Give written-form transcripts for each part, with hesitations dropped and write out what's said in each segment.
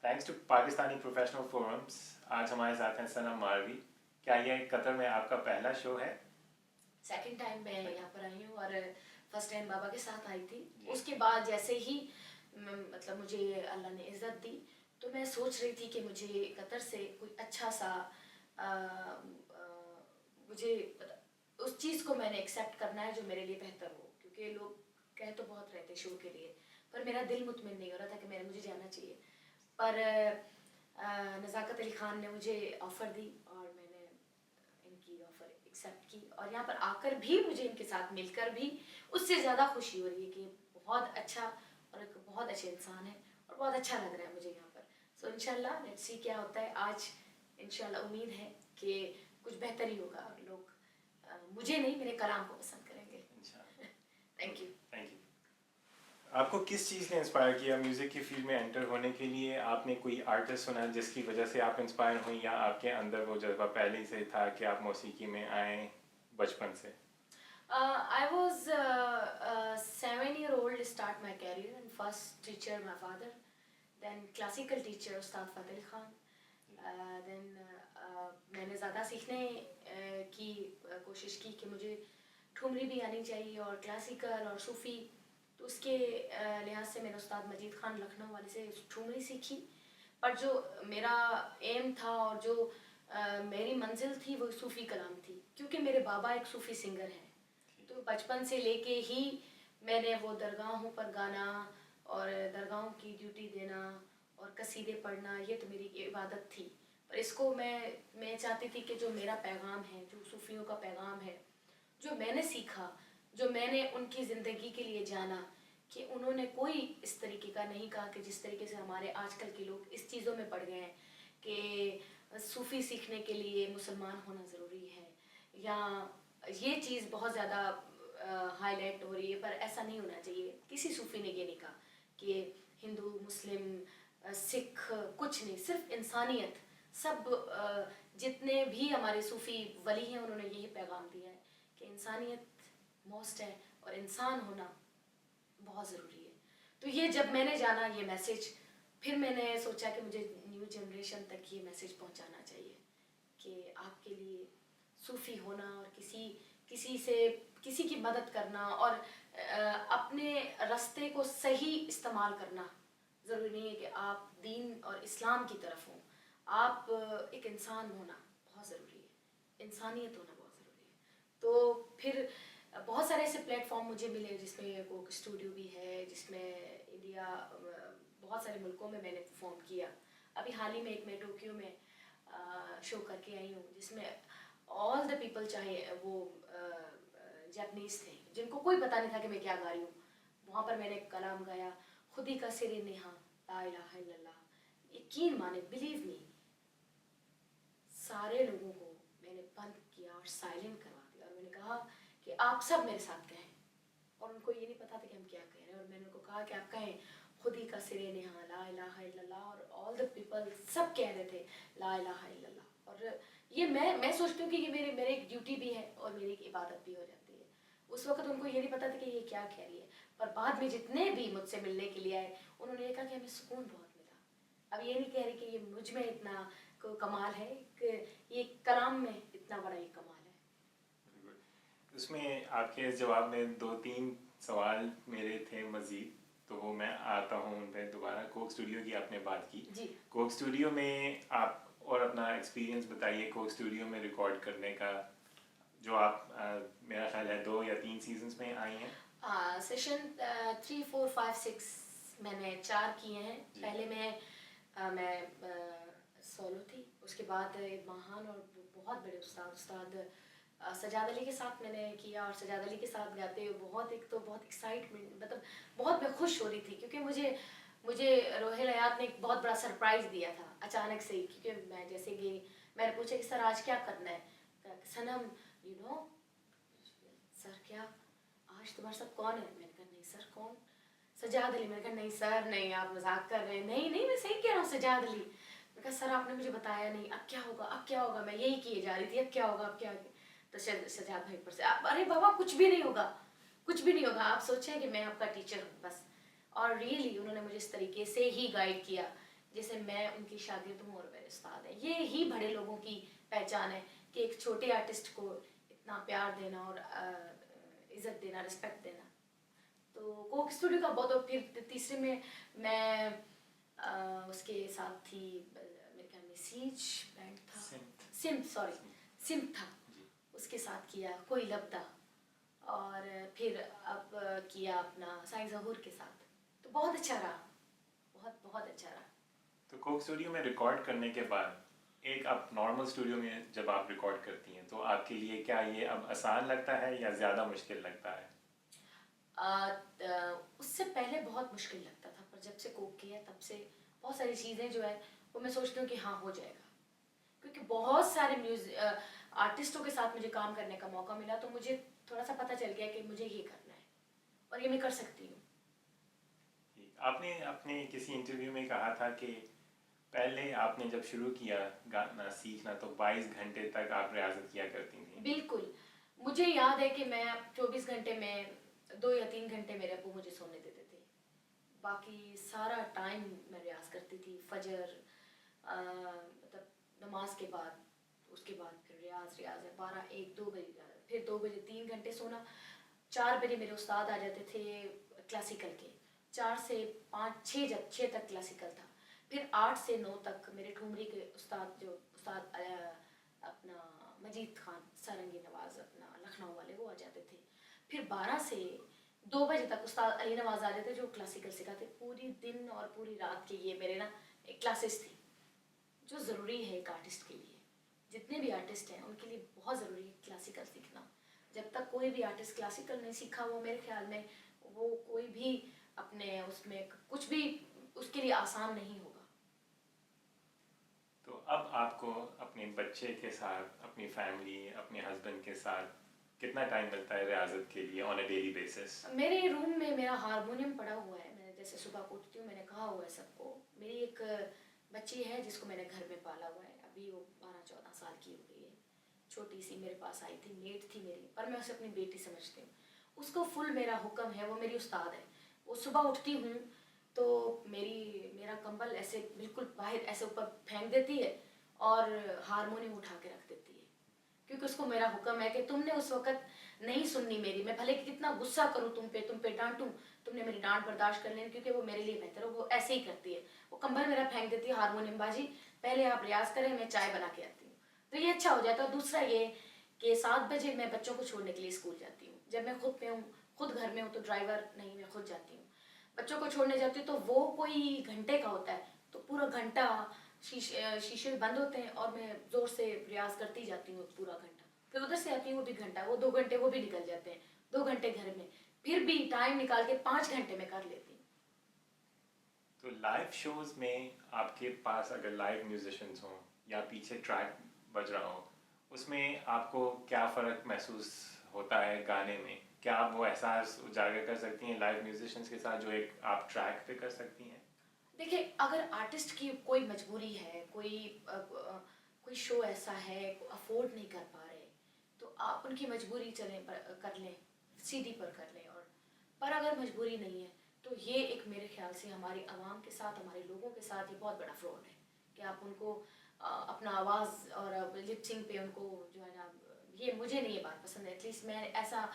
Thanks to Pakistani professional forums आज हमारे साथ हैं सनम मारवी। क्या ये कतर में आपका पहला शो है? सेकंड टाइम मैं यहाँ पर आई हूँ और फर्स्ट टाइम बाबा के साथ आई थी। उसके बाद जैसे ही मतलब मुझे अल्लाह ने इज़्ज़त दी तो मैं सोच रही थी कि मुझे कतर से कोई अच्छा सा आ, आ, मुझे उस चीज़ को मैंने एक्सेप्ट करना है जो मेरे लिए बेहतर हो, क्योंकि लोग कह तो बहुत रहे थे शो के लिए, पर मेरा दिल मुतमिन नहीं हो रहा था कि मुझे जाना चाहिए। पर नज़ाकत अली ख़ान ने मुझे ऑफ़र दी और मैंने इनकी ऑफ़र एक्सेप्ट की और यहाँ पर आकर भी मुझे इनके साथ मिलकर भी उससे ज़्यादा खुशी हो रही है कि बहुत अच्छा और एक बहुत अच्छे इंसान है और बहुत अच्छा लग रहा है मुझे यहाँ पर। सो इंशाल्लाह लेट्स सी क्या होता है। आज इंशाल्लाह उम्मीद है कि कुछ बेहतर ही होगा और लोग मुझे नहीं, मेरे कलाम को पसंद करेंगे। Thank you. Thank you. आपको किस चीज़ ने इंस्पायर किया म्यूज़िक की फील्ड में एंटर होने के लिए? आपने कोई आर्टिस्ट सुना जिसकी वजह से आप इंस्पायर हुई, या आपके अंदर वो जज्बा पहले से था कि आप मौसीकी में आए बचपन से? I was 7-year-old start my career, and first teacher my father, then classical teacher Ustad Fadil Khan, then मैंने ज़्यादा सीखने की कोशिश की कि मुझे ठुमरी भी आनी चाहिए और क्लासिकल और सूफ़ी। तो उसके लिहाज से मैंने उस्ताद मजीद ख़ान लखनऊ वाले से ठुमरी सीखी। पर जो मेरा एम था और जो मेरी मंजिल थी वो सूफ़ी कलाम थी, क्योंकि मेरे बाबा एक सूफ़ी सिंगर हैं। तो बचपन से लेके ही मैंने वो दरगाहों पर गाना और दरगाहों की ड्यूटी देना और कसीदे पढ़ना, ये तो मेरी इबादत थी। पर इसको मैं चाहती थी कि जो मेरा पैगाम है, जो सूफ़ियों का पैगाम है, जो मैंने सीखा, जो मैंने उनकी ज़िंदगी के लिए जाना, कि उन्होंने कोई इस तरीके का नहीं कहा कि जिस तरीके से हमारे आजकल के लोग इस चीज़ों में पड़ गए हैं कि सूफ़ी सीखने के लिए मुसलमान होना ज़रूरी है, या ये चीज़ बहुत ज़्यादा हाईलाइट हो रही है। पर ऐसा नहीं होना चाहिए। किसी सूफ़ी ने ये नहीं कहा कि हिंदू मुस्लिम सिख, कुछ नहीं, सिर्फ इंसानियत। सब जितने भी हमारे सूफ़ी वली हैं उन्होंने यही पैगाम दिया है कि इंसानियत मोस्ट है और इंसान होना बहुत ज़रूरी है। तो ये जब मैंने जाना ये मैसेज, फिर मैंने सोचा कि मुझे न्यू जनरेशन तक ये मैसेज पहुंचाना चाहिए कि आपके लिए सूफ़ी होना और किसी से किसी की मदद करना और अपने रास्ते को सही इस्तेमाल करना ज़रूरी नहीं है कि आप दीन और इस्लाम की तरफ हों। आप एक इंसान होना बहुत ज़रूरी है, इंसानियत होना बहुत ज़रूरी है। तो फिर बहुत सारे ऐसे प्लेटफॉर्म मुझे मिले जिसमें कोक स्टूडियो भी है, जिसमें इंडिया बहुत सारे मुल्कों में मैंने परफॉर्म किया। अभी हाल ही में एक मैं टोक्यो में शो करके आई हूँ जिसमें ऑल द पीपल, चाहे वो जापानीज़ थे जिनको कोई पता नहीं था कि मैं क्या गा रही हूँ, वहाँ पर मैंने कलाम गाया, खुदी का सिर नेहा ला इलाहा इल्लल्लाह। यकीन माने, बिलीव मी, सारे लोगों को मैंने बंद किया और साइलेंट करवा दिया और मैंने कहा कि आप सब मेरे साथ कहें। और उनको ये नहीं पता था कि हम क्या कह रहे हैं, और मैंने उनको कहा कि आप कहें खुदी का सिरे नेहा ला इलाहा इल्लल्लाह, और ऑल द पीपल सब कह रहे थे ला इलाहा इल्लल्लाह। और ये मैं सोचती हूँ कि ये मेरे एक ड्यूटी भी है और मेरी एक इबादत भी हो जाती है। उस वक्त उनको ये नहीं पता था कि ये क्या कह रही है, पर बाद में जितने भी मुझसे मिलने के लिए आए उन्होंने ये कहा कि हमें सुकून बहुत मिला। अब ये नहीं कह रही कि ये मुझ में इतना कमाल है, कि ये कलाम में इतना बड़ा ये कमाल है। उसमें आपके इस जवाब में 2-3 सवाल मेरे थे मज़ीद, तो वो मैं आता हूँ उन पर दोबारा। कोक स्टूडियो की आपने बात की जी। कोक स्टूडियो में आप और अपना एक्सपीरियंस बताइए कोक स्टूडियो में रिकॉर्ड करने का, जो आप मेरा ख्याल है 2 या 3 सीजन्स में आई हैं। सेशन 3, 4, 5, 6 मैंने 4 किए हैं। पहले मैं सोलो थी, उसके बाद एक महान और बहुत बड़े उस्ताद सजाद अली के साथ मैंने किया, और सजाद अली के साथ गाते हुए बहुत एक्साइटमेंट, मतलब बहुत मैं खुश हो रही थी, क्योंकि मुझे रोहेल हयात ने एक बहुत बड़ा सरप्राइज़ दिया था अचानक से ही। क्योंकि मैं जैसे गई, मैंने पूछा कि सर आज क्या करना है, सनम यू नो सर क्या आज तुम्हारे साथ कौन है? मैंने कहा नहीं सर कौन? सजाद अली। मैंने कहा नहीं सर नहीं, आप मजाक कर रहे हैं। नहीं नहीं, मैं सही कह रहा हूँ, सजाद अली। मैंने कहा सर आपने मुझे बताया नहीं, अब क्या होगा अब क्या होगा, मैं यही किए जा रही थी, अब क्या होगा अब क्या होगा। तो सजाद भाई पर से अरे बाबा कुछ भी नहीं होगा, कुछ भी नहीं होगा, आप सोचें कि मैं आपका टीचर हूँ बस। और रियली उन्होंने मुझे इस तरीके से ही गाइड किया जैसे मैं उनकी शागिर्द हूँ और मेरे उस्ताद हैं। ये ही बड़े लोगों की पहचान है कि एक छोटे आर्टिस्ट को इतना प्यार देना और इज़्ज़त देना, रिस्पेक्ट देना। तो कोक स्टूडियो का बहुत, और फिर तीसरे में मैं उसके साथ थी, मेरे ख्याल में सीज बैंड था, सिम्प था, उसके साथ किया कोई लब्दा, और फिर अब किया अपना साइंस ज़हूर के साथ। तो बहुत अच्छा रहा, बहुत बहुत अच्छा रहा। तो कोक स्टूडियो में रिकॉर्ड करने के बाद एक आप नॉर्मल स्टूडियो में जब आप रिकॉर्ड करती हैं तो आपके लिए क्या ये अब आसान लगता है या ज़्यादा मुश्किल लगता है? उससे पहले बहुत मुश्किल लगता था, पर जब से कोक किया तब से बहुत सारी चीज़ें जो है वो मैं सोचती हूँ कि हाँ हो जाएगा, क्योंकि बहुत सारे आर्टिस्टों के साथ मुझे काम करने का मौका मिला, तो मुझे थोड़ा सा पता चल गया कि मुझे ये करना है और ये मैं कर सकती हूँ। आपने अपने किसी इंटरव्यू में कहा था कि पहले आपने जब शुरू किया गाना सीखना तो 22 घंटे तक आप रियाजत किया करती थी। बिल्कुल, मुझे याद है कि मैं 24 घंटे में 2 या 3 घंटे मेरे अब्बू मुझे सोने देते थे, बाकी सारा टाइम मैं रियाज करती थी। फजर मतलब नमाज के बाद, उसके बाद फिर रियाज है 12 1 2 बजे, फिर 2 बजे 3 घंटे सोना। 4 बजे मेरे उस्ताद आ जाते थे क्लासिकल के, 4 से 5 6 तक क्लासिकल था। फिर 8 से 9 तक मेरे ठुमरी के उस्ताद, जो उस्ताद अपना मजीद खान सारंगी नवाज अपना लखनऊ वाले, वो आ जाते थे। फिर 12 से 2 बजे तक उस्ताद अली नवाज आ जाते जो क्लासिकल सिखाते। पूरी दिन और पूरी रात के ये मेरे ना क्लासेस थी, जो ज़रूरी है एक आर्टिस्ट के लिए। जितने भी आर्टिस्ट हैं उनके लिए बहुत ज़रूरी है क्लासिकल सीखना। जब तक कोई भी आर्टिस्ट क्लासिकल नहीं सीखा, वो मेरे ख्याल में वो कोई भी अपने उसमें कुछ भी उसके लिए आसान नहीं होगा। तो अब आपको अपने बच्चे के साथ, अपनी फैमिली, अपने हस्बैंड के साथ कितना टाइम मिलता है रियाजत के लिए ऑन अ डेली बेसिस? मेरे रूम में मेरा हारमोनियम पड़ा हुआ है। मैं जैसे सुबह उठती हूँ, मैंने कहा हुआ है सबको, मेरी एक बच्ची है जिसको मैंने घर में पाला हुआ है, अभी वो 12-14 साल की हो गई है, छोटी सी मेरे पास आई थी, मेट थी मेरी, पर मैं उसे अपनी बेटी समझती हूँ। उसको फुल मेरा हुक्म है, वो मेरी उस्ताद है। वो सुबह उठती हूँ तो मेरा कंबल ऐसे बिल्कुल बाहर ऐसे ऊपर फेंक देती है और हारमोनियम उठा के रख देती है, क्योंकि उसको मेरा हुक्म है कि तुमने उस वक्त नहीं सुननी मेरी, मैं भले कितना गुस्सा करूँ तुम पे डांटूँ, तुमने मेरी डांट बर्दाश्त कर लेनी, क्योंकि वो मेरे लिए बेहतर है। वो ऐसे ही करती है, वो कंबल मेरा फेंक देती है, हारमोनियम बाजी पहले आप रियाज करें, मैं चाय बना के आती हूँ, तो ये अच्छा हो जाता है। दूसरा ये कि 7 बजे मैं बच्चों को छोड़ने के लिए स्कूल जाती हूँ। जब मैं खुद घर में हूँ तो ड्राइवर नहीं, मैं खुद जाती हूँ। बच्चों को छोड़ने जाती हूँ तो वो कोई घंटे का होता है, तो पूरा घंटा शीशे बंद होते हैं और मैं ज़ोर से रियाज करती जाती हूँ पूरा घंटा। फिर उधर से आती हूँ, वो भी घंटा, वो 2 घंटे वो भी निकल जाते हैं। 2 घंटे घर में, फिर भी टाइम निकाल के 5 घंटे में कर लेती हूँ। तो लाइव शोज में आपके पास अगर लाइव म्यूजिशियंस हों या पीछे ट्रैक बज रहा हो, उसमें आपको क्या फ़र्क महसूस होता है गाने में? क्या आप वो एहसास उजागर कर सकती हैं लाइव म्यूजिशियंस के साथ जो एक आप ट्रैक पे कर सकती हैं? देखिए, अगर आर्टिस्ट की कोई मजबूरी है, कोई शो ऐसा है अफोर्ड नहीं कर पा रहे, तो आप उनकी मजबूरी कर लें, सीडी पर कर लें। और पर अगर मजबूरी नहीं है तो ये एक मेरे ख्याल से हमारी आवाम के साथ, हमारे लोगों के साथ ये बहुत बड़ा फ्रॉड है कि आप उनको अपना आवाज़ और लिपसिंग पे उनको जो है ना, ये मुझे नहीं ये बात पसंद है। एटलीस्ट मैं ऐसा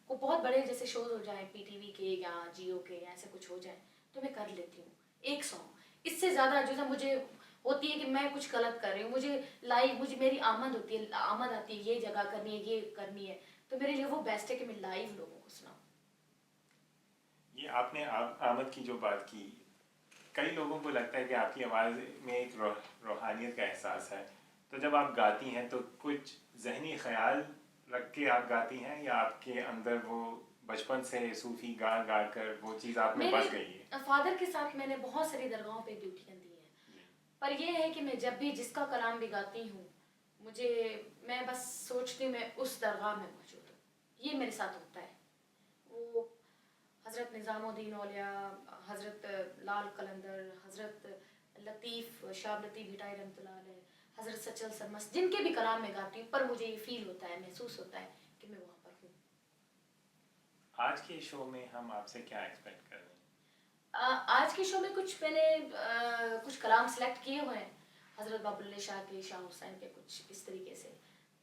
को बहुत बड़े जैसे शोज हो जाएं पीटीवी के या जियो के या ऐसे कुछ हो जाए तो मैं कर लेती हूँ एक सॉन्ग। इससे ज़्यादा जो है मुझे होती है कि मैं कुछ गलत कर रही हूँ, मुझे मेरी आमद होती है, आमद आती है, ये जगह करनी है, ये करनी है, तो मेरे लिए वो बेस्ट है कि मैं लाइव लोगों को सुनाऊँ। ये आपने आमद की जो बात की, कई लोगों को लगता है कि आपकी आवाज़ में एक रूहानियत का एहसास है, तो जब आप गाती हैं तो कुछ ज़हनी ख्याल रख के आप गाती हैं या आपके अंदर वो बचपन से सूफ़ी गा गा कर वो चीज़ आप में बस गई है? फादर के साथ मैंने बहुत सारी दरगाहों पे ड्यूटियाँ दी हैं, पर यह है कि मैं जब भी जिसका कलाम भी गाती हूँ, मैं बस सोचती हूँ मैं उस दरगाह में मौजूद हूँ, ये मेरे साथ होता है। वो हज़रत निज़ामुद्दीन औलिया, हज़रत लाल कलंदर, हज़रत लतीफ़ शाह लतीफ़ भिटाई रहमतुल्लाह अलैह, हज़रत सचल सरमस, जिनके भी कलाम में गाती हूँ, पर मुझे ये फील होता है, महसूस होता है कि मैं वहाँ पर हूँ। आज के शो में हम आपसे क्या एक्सपेक्ट कर रहे हैं? आज के शो में कुछ मैंने कुछ कलाम सेलेक्ट किए हुए हैं हज़रत बाबुल्ले शाह के, शाह हुसैन के, कुछ इस तरीके से।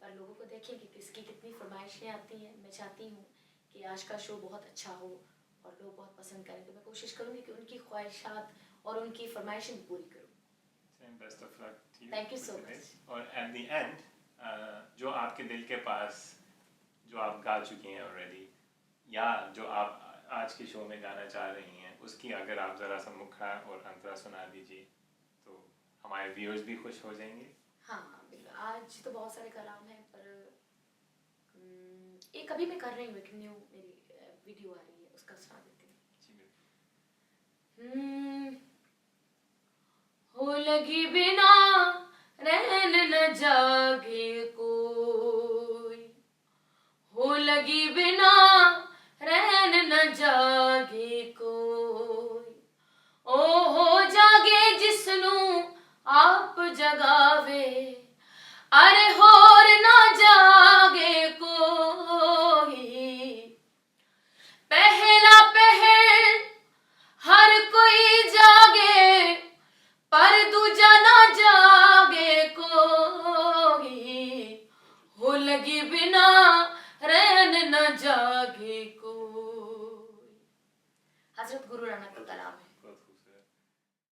पर लोगों को देखें कि किसकी कितनी फरमाइशें आती हैं। मैं चाहती हूँ कि आज का शो बहुत अच्छा हो और लोग बहुत पसंद करें, तो मैं कोशिश करूँगी कि उनकी ख्वाहिशात और उनकी फरमाइशें पूरी करूँ। Best of luck to you. Thank you so much. और एट द एंड जो आपके दिल के पास जो आप गा चुकी हैं ऑलरेडी, या जो आप आज के शो में गाना चाह रही हैं, उसकी अगर आप ज़रा सा मुखड़ा और अंतरा सुना दीजिए तो हमारे व्यूअर्स भी खुश हो जाएंगे। हाँ बिल्कुल, आज तो बहुत सारे कलाम हैं, पर एक अभी मैं कर रही हूँ, एक न्यू मेरी वीडियो आ रही है, उसका सुना देती हूँ। हो लगी बिना रहन न जागे कोई, हो लगी बिना रहन न जागे कोई, ओ हो जागे जिसनू आप जगावे, अरे होर ना जागे कोई। पहला पहर हर कोई जागे, पर दूजा ना जागे कोई, हो लगी बिना रहन न जागे कोई। हजरत गुरु नानक का कलाम है।